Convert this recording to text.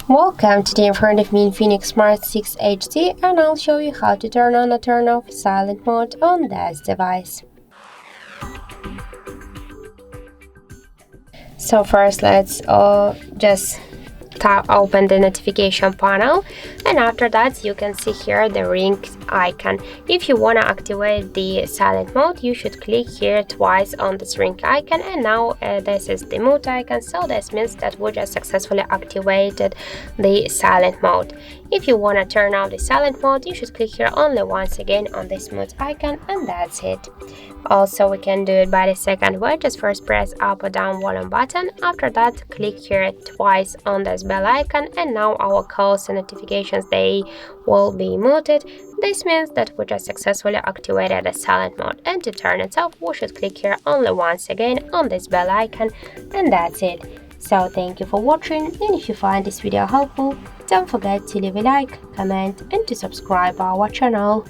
Welcome. Today in front of me Infinix Smart 6 HD, and I'll show you how to turn on or turn off silent mode on this device. So first let's just open the notification panel, and after that you can see here the ring icon. If you want to activate the silent mode, you should click here twice on this ring icon, and now this is the mute icon, so this means that we just successfully activated the silent mode. If you want to turn off the silent mode, you should click here only once again on this mute icon, and that's it. Also, we can do it by the second way. Just first press up or down volume button. After that, click here twice on this bell icon, and now our calls and notifications, they will be muted. This means that we just successfully activated the silent mode, and to turn it off, we should click here only once again on this bell icon, and that's it. So thank you for watching, and if you find this video helpful, don't forget to leave a like, comment, and to subscribe our channel.